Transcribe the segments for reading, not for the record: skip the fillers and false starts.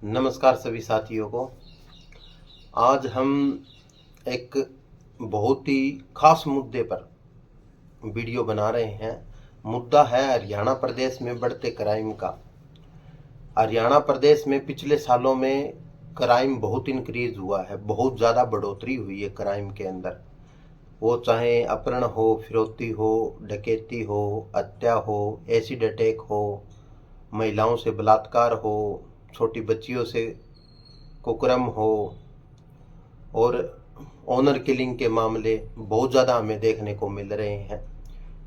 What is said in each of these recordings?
नमस्कार सभी साथियों को। आज हम एक बहुत ही खास मुद्दे पर वीडियो बना रहे हैं। मुद्दा है हरियाणा प्रदेश में बढ़ते क्राइम का। हरियाणा प्रदेश में पिछले सालों में क्राइम बहुत इंक्रीज हुआ है, बहुत ज़्यादा बढ़ोतरी हुई है क्राइम के अंदर। वो चाहे अपहरण हो, फिरौती हो, डकैती हो, हत्या हो, एसिड अटैक हो, महिलाओं से बलात्कार हो, छोटी बच्चियों से कुकर्म हो और ऑनर किलिंग के मामले बहुत ज़्यादा हमें देखने को मिल रहे हैं।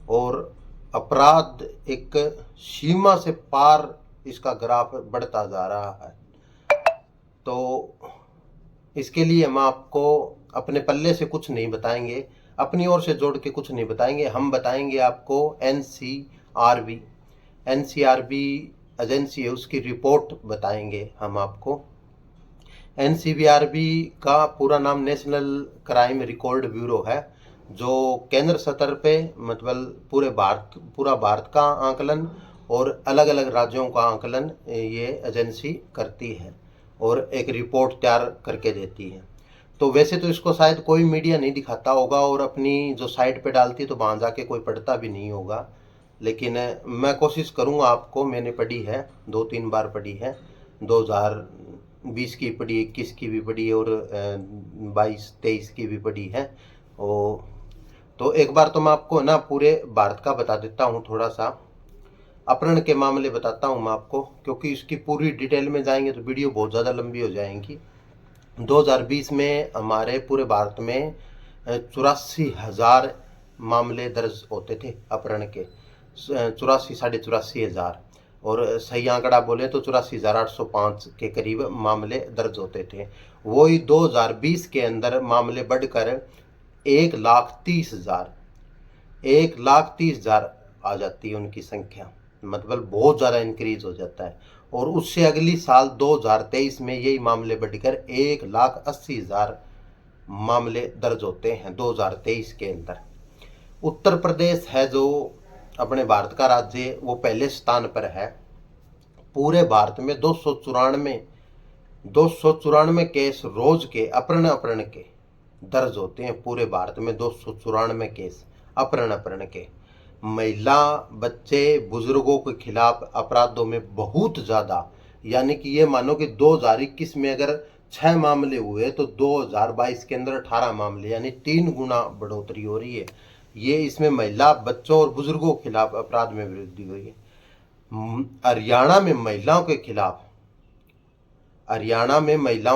और अपराध एक सीमा से पार इसका ग्राफ बढ़ता जा रहा है। तो इसके लिए हम आपको अपने पल्ले से कुछ नहीं बताएंगे, अपनी ओर से जोड़ के कुछ नहीं बताएंगे। हम बताएंगे आपको एनसीआरबी एजेंसी है, उसकी रिपोर्ट बताएंगे हम आपको। एनसीबीआरबी का पूरा नाम नेशनल क्राइम रिकॉर्ड ब्यूरो है, जो केंद्र स्तर पे मतलब पूरा भारत का आंकलन और अलग अलग राज्यों का आंकलन ये एजेंसी करती है और एक रिपोर्ट तैयार करके देती है। तो वैसे तो इसको शायद कोई मीडिया नहीं दिखाता होगा और अपनी जो साइट पे डालती है तो वहाँ जाके कोई पढ़ता भी नहीं होगा, लेकिन मैं कोशिश करूँगा आपको। मैंने पढ़ी है, 2-3 बार पढ़ी है, 2020 की पढ़ी, 21 की भी पढ़ी और 22-23 की भी पढ़ी है। तो एक बार तो मैं आपको ना पूरे भारत का बता देता हूँ, थोड़ा सा अपहरण के मामले बताता हूँ मैं आपको, क्योंकि इसकी पूरी डिटेल में जाएंगे तो वीडियो बहुत ज़्यादा लंबी हो जाएगी। 2020 में हमारे पूरे भारत में 84,000 मामले दर्ज होते थे अपहरण के, 84,000-84,000, और सही आंकड़ा बोले तो 84,805 के करीब मामले दर्ज होते थे। वही 2020 के अंदर मामले बढ़कर 1,30,000 आ जाती है उनकी संख्या, मतलब बहुत ज़्यादा इंक्रीज हो जाता है। और उससे अगली साल 2023 में यही मामले बढ़कर 1,80,000 मामले दर्ज होते हैं 2023 के अंदर। उत्तर प्रदेश है जो अपने भारत का राज्य, वो पहले स्थान पर है। पूरे भारत में 294 केस रोज के अपहरण के दर्ज होते हैं। पूरे भारत में 294 केस अपहरण के। महिला, बच्चे, बुजुर्गों के खिलाफ अपराधों में बहुत ज़्यादा, यानी कि ये मानो कि 2021 में अगर 6 मामले हुए तो 2022 के अंदर 18 मामले, यानी 3 गुना बढ़ोतरी हो रही है। ये इसमें महिला, बच्चों और बुजुर्गों के खिलाफ अपराध में वृद्धि हुई है। हरियाणा में महिलाओं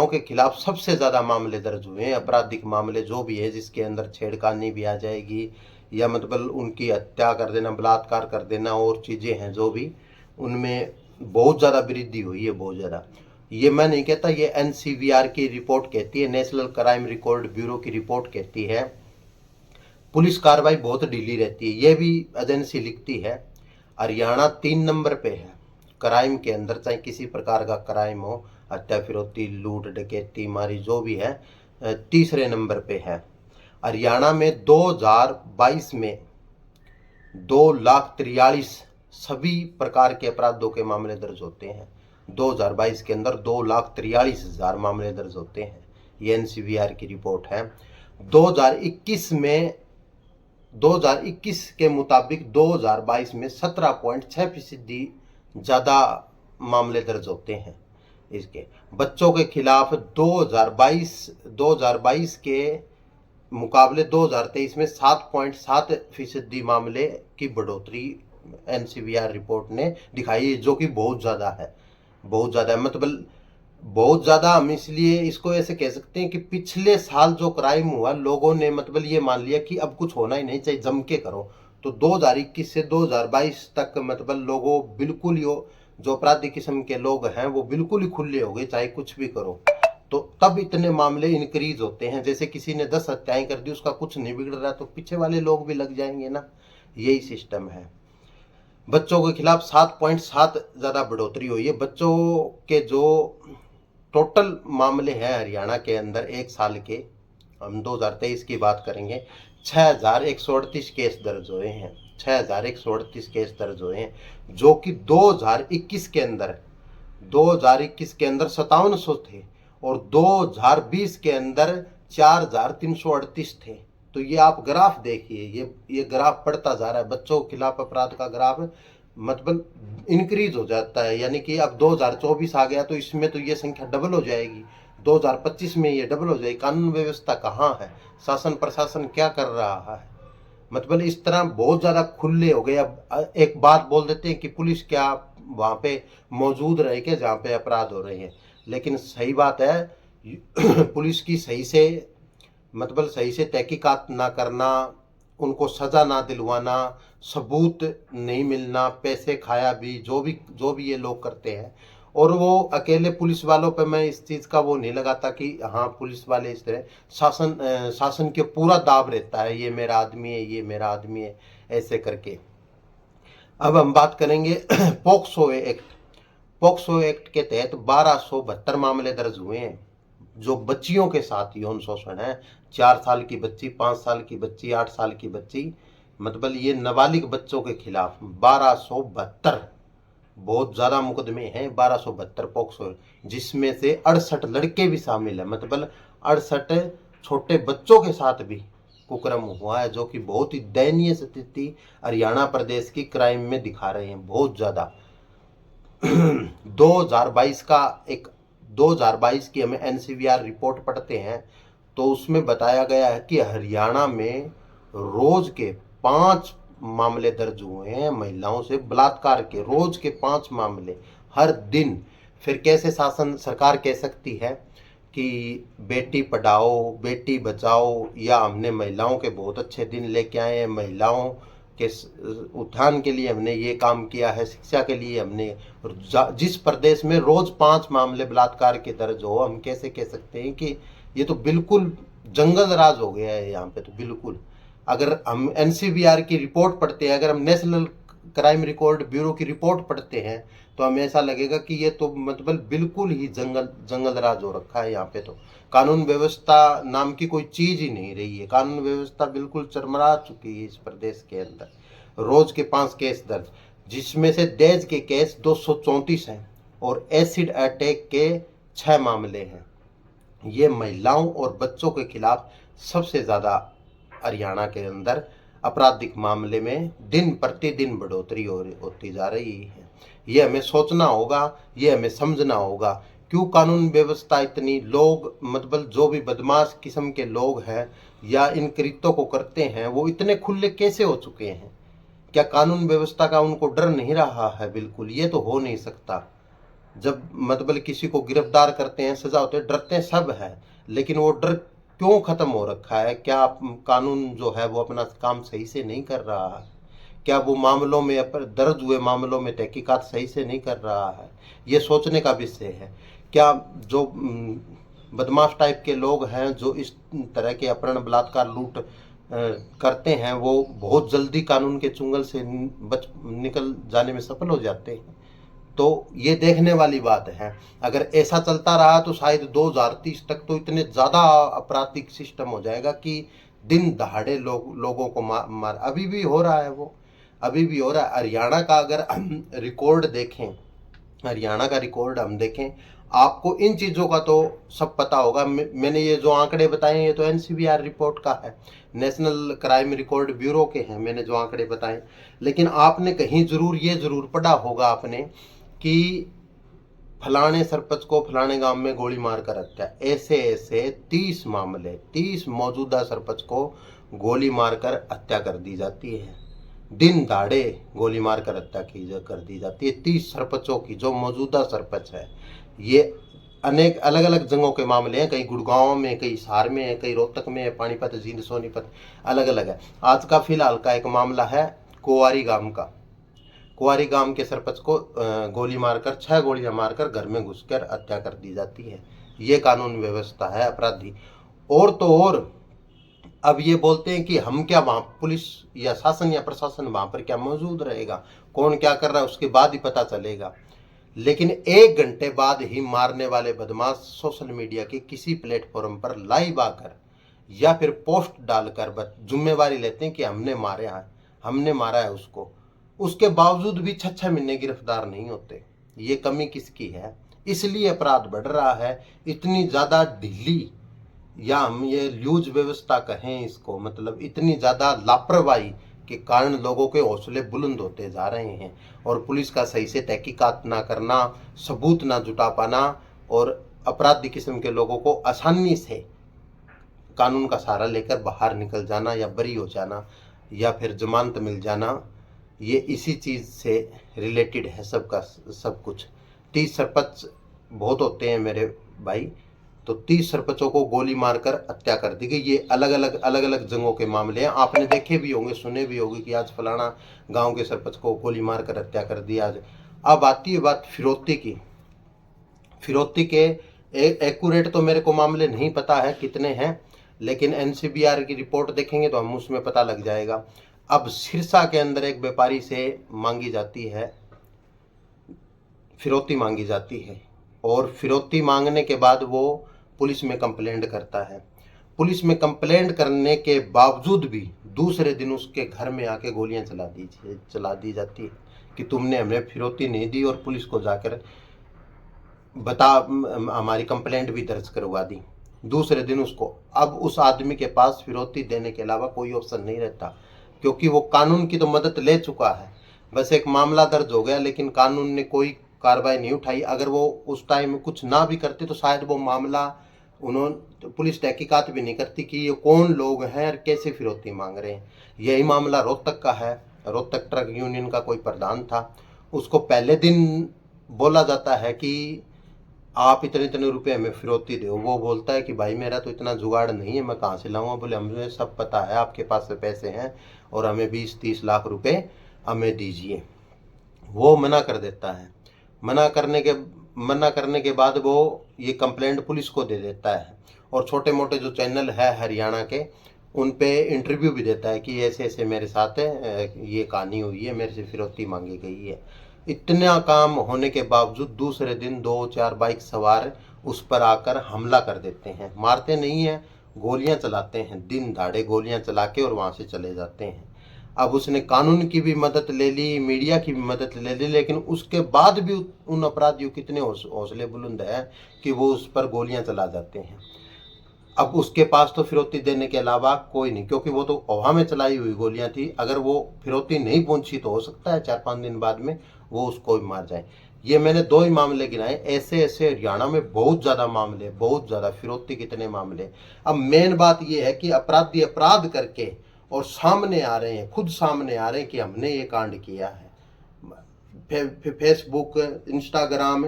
के खिलाफ सबसे ज़्यादा मामले दर्ज हुए हैं। आपराधिक मामले जो भी है, जिसके अंदर छेड़खानी भी आ जाएगी या मतलब उनकी हत्या कर देना, बलात्कार कर देना और चीज़ें हैं जो भी, उनमें बहुत ज़्यादा वृद्धि हुई है, बहुत ज़्यादा। ये मैं नहीं कहता, ये एनसीबीआर की रिपोर्ट कहती है, नेशनल क्राइम रिकॉर्ड ब्यूरो की रिपोर्ट कहती है। पुलिस कार्रवाई बहुत ढीली रहती है, ये भी एजेंसी लिखती है। हरियाणा 3 नंबर पे है क्राइम के अंदर, चाहे किसी प्रकार का क्राइम हो, हत्या, फिरौती, लूट, डकैती, मारी, जो भी है, तीसरे नंबर पे है। हरियाणा में 2022 में 2,43,000 सभी प्रकार के अपराधों के मामले दर्ज होते हैं। 2022 के अंदर 2,43,000 मामले दर्ज होते हैं। ये एनसीबीआर की रिपोर्ट है। 2021 के मुताबिक 2022 में 17.6% ज़्यादा मामले दर्ज होते हैं इसके। बच्चों के खिलाफ 2022 के मुकाबले 2023 में 7.7% मामले की बढ़ोतरी एनसीबीआर रिपोर्ट ने दिखाई है, जो कि बहुत ज़्यादा है, बहुत ज़्यादा है। मतलब बहुत ज़्यादा हम इसलिए इसको ऐसे कह सकते हैं कि पिछले साल जो क्राइम हुआ, लोगों ने मतलब ये मान लिया कि अब कुछ होना ही नहीं चाहिए, जम के करो। तो 2021 से 2022 तक मतलब लोगों बिल्कुल जो अपराधी किस्म के लोग हैं वो बिल्कुल ही खुले हो गए, चाहे कुछ भी करो। तो तब इतने मामले इंक्रीज होते हैं। जैसे किसी ने 10 हत्याएं कर दी, उसका कुछ नहीं बिगड़ रहा तो पीछे वाले लोग भी लग जाएंगे ना, यही सिस्टम है। बच्चों के खिलाफ 7.7 ज़्यादा बढ़ोतरी हुई है। बच्चों के जो टोटल मामले हैं हरियाणा के अंदर एक साल के, हम 2023 की बात करेंगे, 6,138 केस दर्ज हुए हैं। 6,138 केस दर्ज हुए हैं, जो कि 2021 के अंदर 2021 के अंदर 5700 थे और 2020 के अंदर 4338 थे। तो ये आप ग्राफ देखिए, ये ग्राफ बढ़ता जा रहा है, बच्चों के खिलाफ अपराध का ग्राफ मतलब इंक्रीज हो जाता है। यानी कि अब 2024 आ गया तो इसमें तो ये संख्या डबल हो जाएगी, 2025 में ये डबल हो जाएगी। कानून व्यवस्था कहाँ है, शासन प्रशासन क्या कर रहा है, मतलब इस तरह बहुत ज़्यादा खुले हो गए। अब एक बात बोल देते हैं कि पुलिस क्या वहाँ पे मौजूद रहे के जहाँ पे अपराध हो रहे हैं, लेकिन सही बात है पुलिस की सही से मतलब सही से तहकीकात ना करना, उनको सज़ा ना दिलवाना, सबूत नहीं मिलना, पैसे खाया भी जो भी ये लोग करते हैं। और वो अकेले पुलिस वालों पे मैं इस चीज़ का वो नहीं लगाता कि हाँ पुलिस वाले इस तरह शासन के पूरा दाब रहता है, ये मेरा आदमी है, ये मेरा आदमी है, ऐसे करके। अब हम बात करेंगे पोक्सो एक्ट। पोक्सो एक्ट के तहत 1272 मामले दर्ज हुए हैं जो बच्चियों के साथ यौन शोषण है। 4 साल की बच्ची, 5 साल की बच्ची, 8 साल की बच्ची, मतलब ये नाबालिग बच्चों के खिलाफ 1272 बहुत ज़्यादा मुकदमे हैं। 1272 पोक्सो, जिसमें से 68 लड़के भी शामिल है, मतलब 68 छोटे बच्चों के साथ भी कुकर्म हुआ है, जो कि बहुत ही दयनीय स्थिति हरियाणा प्रदेश की क्राइम में दिखा रहे हैं, बहुत ज़्यादा। 2022 का एक 2022 की हमें एनसीवीआर रिपोर्ट पढ़ते हैं तो उसमें बताया गया है कि हरियाणा में रोज के 5 मामले दर्ज हुए हैं महिलाओं से बलात्कार के, रोज के 5 मामले हर दिन। फिर कैसे शासन सरकार कह सकती है कि बेटी पढ़ाओ बेटी बचाओ, या हमने महिलाओं के बहुत अच्छे दिन लेके आए हैं, महिलाओं के उत्थान के लिए हमने ये काम किया है, शिक्षा के लिए हमने। जिस प्रदेश में रोज 5 मामले बलात्कार के दर्ज हो, हम कैसे कह सकते हैं कि ये तो बिल्कुल जंगल राज हो गया है यहाँ पे तो बिल्कुल। अगर हम एनसीबीआर की रिपोर्ट पढ़ते हैं, अगर हम नेशनल क्राइम रिकॉर्ड ब्यूरो की रिपोर्ट पढ़ते हैं तो हमें ऐसा लगेगा कि ये तो मतलब बिल्कुल ही जंगल राज हो रखा है यहाँ पे। तो कानून व्यवस्था नाम की कोई चीज ही नहीं रही है, कानून व्यवस्था बिल्कुल चरमरा चुकी है इस प्रदेश के अंदर। रोज के 5 केस दर्ज, जिसमें से दहेज के केस 234 हैं और एसिड अटैक के 6 मामले हैं। ये महिलाओं और बच्चों के खिलाफ सबसे ज़्यादा हरियाणा के अंदर आपराधिक मामले में दिन प्रतिदिन बढ़ोतरी होती जा रही है। ये हमें सोचना होगा, ये हमें समझना होगा, क्यों कानून व्यवस्था इतनी लोग मतलब जो भी बदमाश किस्म के लोग हैं या इन कृत्यों को करते हैं वो इतने खुले कैसे हो चुके हैं। क्या कानून व्यवस्था का उनको डर नहीं रहा है? बिल्कुल, ये तो हो नहीं सकता। जब मतलब किसी को गिरफ्तार करते हैं, सजा होते हैं, डरते सब है, लेकिन वो डर क्यों खत्म हो रखा है? क्या कानून जो है वो अपना काम सही से नहीं कर रहा है? क्या वो मामलों में दर्ज हुए मामलों में तहकीकात सही से नहीं कर रहा है? ये सोचने का विषय है। क्या जो बदमाश टाइप के लोग हैं जो इस तरह के अपहरण बलात्कार लूट करते हैं वो बहुत जल्दी कानून के चुंगल से निकल जाने में सफल हो जाते हैं? तो ये देखने वाली बात है। अगर ऐसा चलता रहा तो शायद 2030 तक तो इतने ज़्यादा आपराधिक सिस्टम हो जाएगा कि दिन दहाड़े लोगों को मार अभी भी हो रहा है, वो अभी भी हो रहा है। हरियाणा का अगर हम रिकॉर्ड देखें, हरियाणा का रिकॉर्ड हम देखें, आपको इन चीज़ों का तो सब पता होगा। मैंने ये जो आंकड़े बताए ये तो एनसीबीआर रिपोर्ट का है, नेशनल क्राइम रिकॉर्ड ब्यूरो के हैं मैंने जो आंकड़े बताए। लेकिन आपने कहीं ये ज़रूर पढ़ा होगा आपने कि फलाने सरपंच को फलाने गांव में गोली मारकर हत्या, ऐसे ऐसे 30 मामले, 30 मौजूदा सरपंच को गोली मारकर हत्या कर दी जाती है, दिन दाड़े गोली मारकर हत्या कर दी जाती है 30 सरपंचों की, जो मौजूदा सरपंच है। ये अनेक अलग अलग जगहों के मामले हैं, कई गुड़गांव में, कई हिसार में है, कई रोहतक में है, पानीपत, जींद, सोनीपत, अलग अलग है। आज का फिलहाल का एक मामला है कुंवारी गांव का। कुंवारी गांव के सरपंच को गोली मारकर 6 गोलियां मारकर घर में घुसकर हत्या कर दी जाती है। ये कानून व्यवस्था है अपराधी। और तो और अब ये बोलते हैं कि हम क्या वहाँ पुलिस या शासन या प्रशासन वहाँ पर क्या मौजूद रहेगा, कौन क्या कर रहा है उसके बाद ही पता चलेगा। लेकिन 1 घंटे बाद ही मारने वाले बदमाश सोशल मीडिया के किसी प्लेटफॉर्म पर लाइव आकर या फिर पोस्ट डालकर जिम्मेवारी लेते हैं कि हमने मारा है उसको। उसके बावजूद भी 6 महीने गिरफ्तार नहीं होते। ये कमी किसकी है? इसलिए अपराध बढ़ रहा है। इतनी ज़्यादा ढीली, या हम ये लूज व्यवस्था कहें इसको, मतलब इतनी ज़्यादा लापरवाही के कारण लोगों के हौसले बुलंद होते जा रहे हैं, और पुलिस का सही से तहकीकात ना करना, सबूत ना जुटा पाना, और अपराधी किस्म के लोगों को आसानी से कानून का सहारा लेकर बाहर निकल जाना या बरी हो जाना या फिर जमानत मिल जाना, ये इसी चीज़ से रिलेटेड है सबका सब कुछ। 30 सरपंच बहुत होते हैं मेरे भाई, तो 30 सरपंचों को गोली मारकर हत्या कर दी गई। ये अलग अलग जंगों के मामले हैं। आपने देखे भी होंगे, सुने भी होंगे कि आज फलाना गांव के सरपंच को गोली मारकर हत्या कर दी आज। अब आती है बात फिरौती की। फिरौती के एक्यूरेट तो मेरे को मामले नहीं पता है कितने हैं, लेकिन एनसीबीआर की रिपोर्ट देखेंगे तो हम उसमें पता लग जाएगा। अब सिरसा के अंदर एक व्यापारी से मांगी जाती है, फिरौती मांगी जाती है, और फिरौती मांगने के बाद वो पुलिस में कंप्लेंट करता है। पुलिस में कंप्लेंट करने के बावजूद भी दूसरे दिन उसके घर में आके गोलियां चला दी जाती है कि तुमने हमें फिरौती नहीं दी, और पुलिस को जाकर हमारी कंप्लेंट भी दर्ज करवा दी दूसरे दिन उसको। अब उस आदमी के पास फिरौती देने के अलावा कोई ऑप्शन नहीं रहता, क्योंकि वो कानून की तो मदद ले चुका है। बस एक मामला दर्ज हो गया, लेकिन कानून ने कोई कार्रवाई नहीं उठाई। अगर वो उस टाइम कुछ ना भी करते तो शायद वो मामला उन्होंने पुलिस तहकीकात भी नहीं करती कि ये कौन लोग हैं और कैसे फिरौती मांग रहे हैं। यही मामला रोहतक का है। रोहतक ट्रक यूनियन का कोई प्रधान था, उसको पहले दिन बोला जाता है कि आप इतने इतने रुपए हमें फिरौती दो। वो बोलता है कि भाई मेरा तो इतना जुगाड़ नहीं है, मैं कहाँ से लाऊंगा। बोले हमें सब पता है, आपके पास से पैसे हैं और हमें 20-30 लाख रुपए हमें दीजिए। वो मना कर देता है। मना करने के बाद वो ये कंप्लेंट पुलिस को दे देता है, और छोटे मोटे जो चैनल है हरियाणा के, उन पे इंटरव्यू भी देता है कि ऐसे ऐसे मेरे साथ है, ये कहानी हुई है, मेरे से फिरौती मांगी गई है। इतना काम होने के बावजूद दूसरे दिन 2-4 बाइक सवार उस पर आकर हमला कर देते हैं। मारते नहीं हैं, गोलियां चलाते हैं, दिन दहाड़े गोलियां चला के और वहां से चले जाते हैं। अब उसने कानून की भी मदद ले ली, मीडिया की भी मदद ले ली, लेकिन उसके बाद भी उन अपराधियों के इतने हौसले बुलंद है कि वो उस पर गोलियां चला जाते हैं। अब उसके पास तो फिरौती देने के अलावा कोई नहीं, क्योंकि वो तो हवा में चलाई हुई गोलियां थी। अगर वो फिरौती नहीं पहुंची तो हो सकता है 4-5 दिन बाद में वो उसको भी मार जाए। ये मैंने 2 ही मामले गिनाए, ऐसे ऐसे हरियाणा में बहुत ज़्यादा मामले, बहुत ज़्यादा फिरौती कितने मामले। अब मेन बात ये है कि अपराधी अपराध करके और सामने आ रहे हैं, खुद सामने आ रहे हैं कि हमने ये कांड किया है। फेसबुक, इंस्टाग्राम,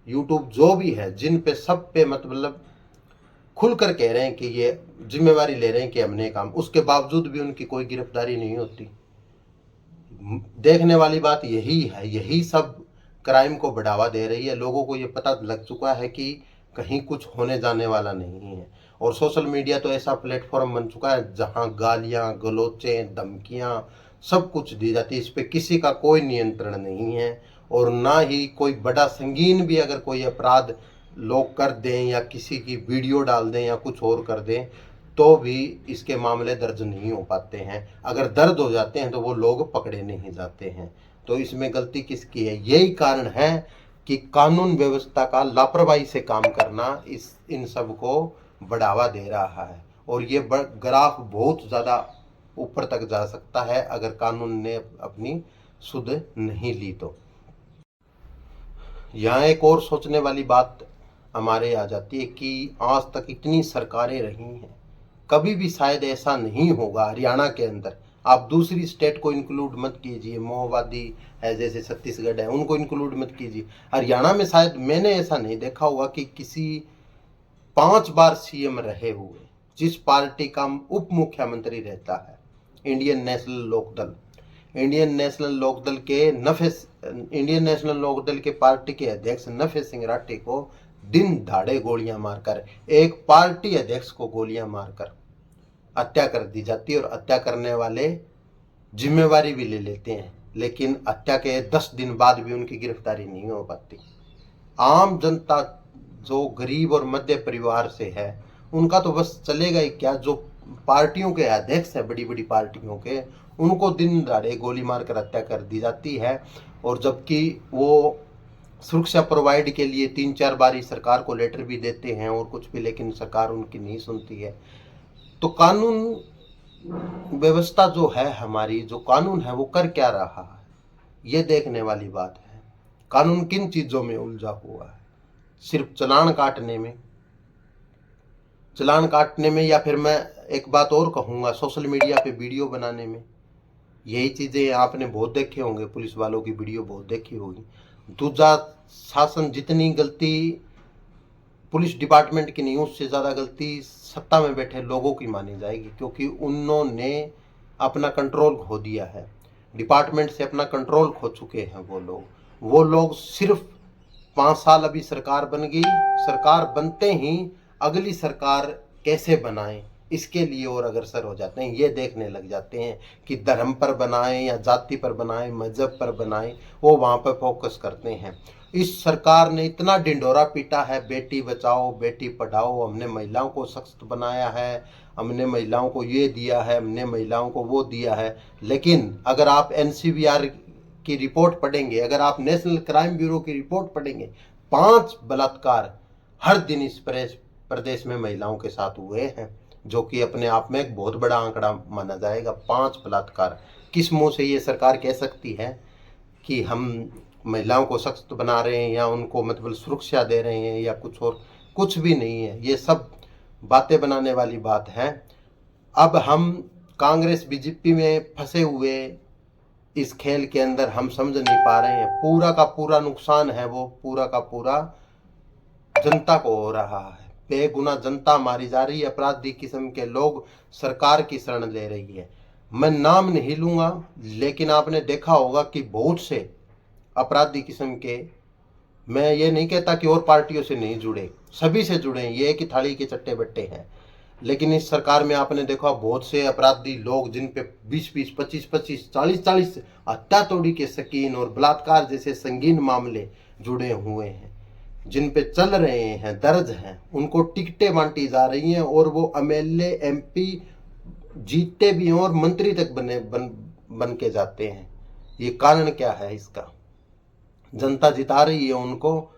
यूट्यूब जो भी है, जिन पे सब पे मतलब खुलकर कह रहे हैं कि ये जिम्मेवारी ले रहे हैं कि हमने काम, उसके बावजूद भी उनकी कोई गिरफ्तारी नहीं होती। देखने वाली बात यही है, यही सब क्राइम को बढ़ावा दे रही है। लोगों को ये पता लग चुका है कि कहीं कुछ होने जाने वाला नहीं है, और सोशल मीडिया तो ऐसा प्लेटफॉर्म बन चुका है जहां गालियां, गलोचें, धमकियां सब कुछ दी जाती है। इस पे किसी का कोई नियंत्रण नहीं है, और ना ही कोई बड़ा संगीन भी अगर कोई अपराध लोग कर दें या किसी की वीडियो डाल दें या कुछ और कर दें तो भी इसके मामले दर्ज नहीं हो पाते हैं। अगर दर्ज हो जाते हैं तो वो लोग पकड़े नहीं जाते हैं। तो इसमें गलती किसकी है? यही कारण है कि कानून व्यवस्था का लापरवाही से काम करना इन सब को बढ़ावा दे रहा है, और ये ग्राफ बहुत ज़्यादा ऊपर तक जा सकता है अगर कानून ने अपनी सुध नहीं ली तो। यहाँ एक और सोचने वाली बात हमारे आ जाती है कि आज तक इतनी सरकारें रही हैं, कभी भी शायद ऐसा नहीं होगा हरियाणा के अंदर। आप दूसरी स्टेट को इंक्लूड मत कीजिए, माओवादी है जैसे छत्तीसगढ़ है, उनको इंक्लूड मत कीजिए। हरियाणा में शायद मैंने ऐसा नहीं देखा होगा कि किसी 5 बार सीएम रहे हुए जिस पार्टी का उप मुख्यमंत्री रहता है, Indian National Lokdal, Indian National Lokdal के पार्टी के अध्यक्ष नफे सिंह राठी को दिन दहाड़े गोलियां मारकर, एक पार्टी अध्यक्ष को गोलियां मारकर हत्या कर दी जाती है, और हत्या करने वाले जिम्मेवारी भी ले लेते हैं, लेकिन हत्या के 10 दिन बाद भी उनकी गिरफ्तारी नहीं हो पाती। आम जनता जो गरीब और मध्य परिवार से है उनका तो बस चलेगा ही क्या। जो पार्टियों के अध्यक्ष है, बड़ी बड़ी पार्टियों के, उनको दिन दहाड़े गोली मारकर हत्या कर दी जाती है, और जबकि वो सुरक्षा प्रोवाइड के लिए 3-4 बारी सरकार को लेटर भी देते हैं और कुछ भी, लेकिन सरकार उनकी नहीं सुनती है। तो कानून व्यवस्था जो है हमारी, जो कानून है वो कर क्या रहा है, ये देखने वाली बात है। कानून किन चीज़ों में उलझा हुआ है? सिर्फ चालान काटने में, या फिर मैं एक बात और कहूँगा, सोशल मीडिया पे वीडियो बनाने में। यही चीज़ें आपने बहुत देखे होंगे, पुलिस वालों की वीडियो बहुत देखी होगी। दूसरा, शासन जितनी गलती पुलिस डिपार्टमेंट की नहीं, उससे ज़्यादा गलती सत्ता में बैठे लोगों की मानी जाएगी, क्योंकि उन्होंने अपना कंट्रोल खो दिया है। डिपार्टमेंट से अपना कंट्रोल खो चुके हैं वो लोग सिर्फ 5 साल अभी सरकार बन गई, सरकार बनते ही अगली सरकार कैसे बनाएं इसके लिए और अग्रसर हो जाते हैं। ये देखने लग जाते हैं कि धर्म पर बनाएं या जाति पर बनाएं, मजहब पर बनाएं, वो वहाँ पर फोकस करते हैं। इस सरकार ने इतना ढिंढोरा पीटा है, बेटी बचाओ बेटी पढ़ाओ, हमने महिलाओं को सशक्त बनाया है, हमने महिलाओं को ये दिया है, हमने महिलाओं को वो दिया है। लेकिन अगर आप NCBR की रिपोर्ट पढ़ेंगे, अगर आप नेशनल क्राइम ब्यूरो की रिपोर्ट पढ़ेंगे, 5 बलात्कार हर दिन इस प्रदेश में महिलाओं के साथ हुए हैं, जो कि अपने आप में एक बहुत बड़ा आंकड़ा माना जाएगा। 5 बलात्कार। किस मुंह से ये सरकार कह सकती है कि हम महिलाओं को सख्त बना रहे हैं या उनको मतलब सुरक्षा दे रहे हैं या कुछ और? कुछ भी नहीं है, ये सब बातें बनाने वाली बात है। अब हम कांग्रेस बीजेपी में फंसे हुए इस खेल के अंदर हम समझ नहीं पा रहे हैं। पूरा का पूरा नुकसान है वो पूरा का पूरा जनता को हो रहा है। बेगुनाह जनता मारी जा रही है, अपराधी किस्म के लोग सरकार की शरण ले रही है। मैं नाम नहीं लूंगा, लेकिन आपने देखा होगा कि बहुत से अपराधी किस्म के, मैं ये नहीं कहता कि और पार्टियों से नहीं जुड़े, सभी से जुड़े हैं, ये एक ही थाली के चट्टे बट्टे हैं। लेकिन इस सरकार में आपने देखा बहुत से अपराधी लोग जिन पे 20-20, 25-25, 40-40 हत्या तोड़ी के शकीन और बलात्कार जैसे संगीन मामले जुड़े हुए हैं, जिन पे चल रहे हैं, दर्ज हैं, उनको टिकटें बांटी जा रही हैं और वो MLA MP जीतते भी हैं और मंत्री तक बन के जाते हैं। ये कारण क्या है इसका? जनता जिता रही है उनको,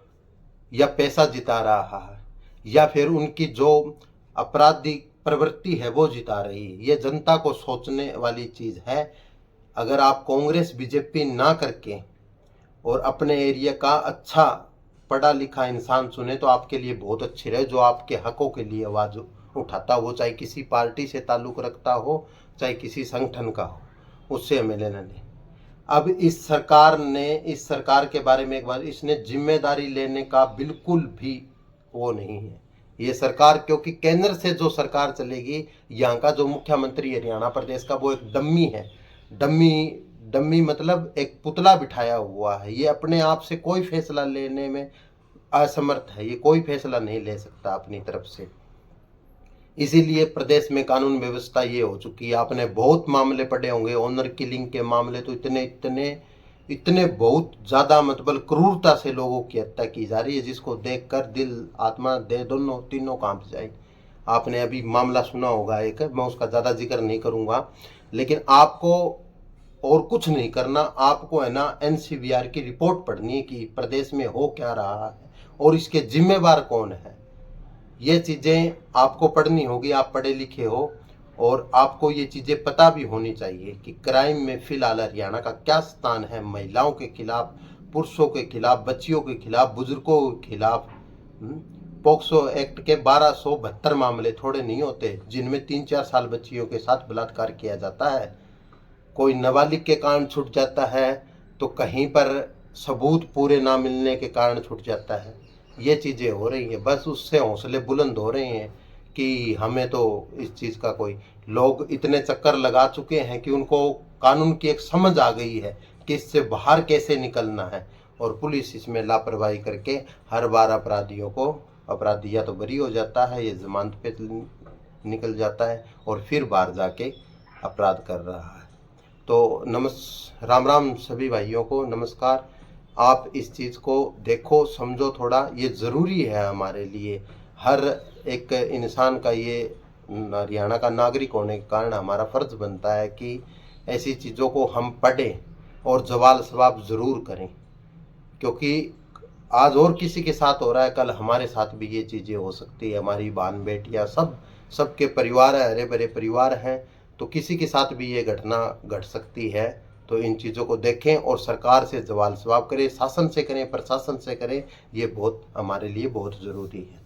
या पैसा जिता रहा है, या फिर उनकी जो आपराधिक प्रवृत्ति है वो जिता रही है? ये जनता को सोचने वाली चीज़ है। अगर आप कांग्रेस बीजेपी ना करके और अपने एरिया का अच्छा पढ़ा लिखा इंसान चुने तो आपके लिए बहुत अच्छी रहे, जो आपके हकों के लिए आवाज़ उठाता हो, चाहे किसी पार्टी से ताल्लुक़ रखता हो, चाहे किसी संगठन का हो, उससे हमें लेना नहीं। अब इस सरकार के बारे में एक बार, इसने जिम्मेदारी लेने का बिल्कुल भी वो नहीं है ये सरकार, क्योंकि केंद्र से जो सरकार चलेगी, यहाँ का जो मुख्यमंत्री हरियाणा प्रदेश का वो एक डम्मी है। डम्मी मतलब एक पुतला बिठाया हुआ है। ये अपने आप से कोई फैसला लेने में असमर्थ है, ये कोई फैसला नहीं ले सकता अपनी तरफ से। इसीलिए प्रदेश में कानून व्यवस्था ये हो चुकी है। आपने बहुत मामले पढ़े होंगे, ऑनर किलिंग के मामले तो इतने बहुत ज़्यादा मतलब क्रूरता से लोगों की हत्या की जा रही है, जिसको देखकर दिल आत्मा देह दोनों तीनों कांप जाए। आपने अभी मामला सुना होगा एक, मैं उसका ज़्यादा जिक्र नहीं करूँगा, लेकिन आपको और कुछ नहीं करना, आपको है ना NCBR की रिपोर्ट पढ़नी है कि प्रदेश में हो क्या रहा है और इसके जिम्मेवार कौन है। ये चीज़ें आपको पढ़नी होगी, आप पढ़े लिखे हो और आपको ये चीज़ें पता भी होनी चाहिए कि क्राइम में फिलहाल हरियाणा का क्या स्थान है। महिलाओं के खिलाफ, पुरुषों के खिलाफ, बच्चियों के खिलाफ, बुजुर्गों के खिलाफ पोक्सो एक्ट के 1272 मामले थोड़े नहीं होते, जिनमें 3-4 साल बच्चियों के साथ बलात्कार किया जाता है। कोई नाबालिग के कारण छूट जाता है तो कहीं पर सबूत पूरे ना मिलने के कारण छूट जाता है। ये चीज़ें हो रही हैं, बस उससे हौसले बुलंद हो रहे हैं कि हमें तो इस चीज़ का कोई, लोग इतने चक्कर लगा चुके हैं कि उनको कानून की एक समझ आ गई है कि इससे बाहर कैसे निकलना है, और पुलिस इसमें लापरवाही करके हर बार अपराधी या तो बरी हो जाता है या जमानत पे निकल जाता है और फिर बाहर जाके अपराध कर रहा है। तो राम राम सभी भाइयों को नमस्कार। आप इस चीज़ को देखो, समझो थोड़ा, ये ज़रूरी है हमारे लिए। हर एक इंसान का, ये हरियाणा का नागरिक होने के कारण हमारा फ़र्ज़ बनता है कि ऐसी चीज़ों को हम पढ़ें और जवाब सवाब ज़रूर करें, क्योंकि आज और किसी के साथ हो रहा है, कल हमारे साथ भी ये चीज़ें हो सकती है। हमारी बहन बेटियाँ सबके परिवार है, हरे भरे परिवार हैं, तो किसी के साथ भी ये घटना घट सकती है। तो इन चीज़ों को देखें और सरकार से सवाल जवाब करें, शासन से करें, प्रशासन से करें, ये बहुत हमारे लिए बहुत ज़रूरी है।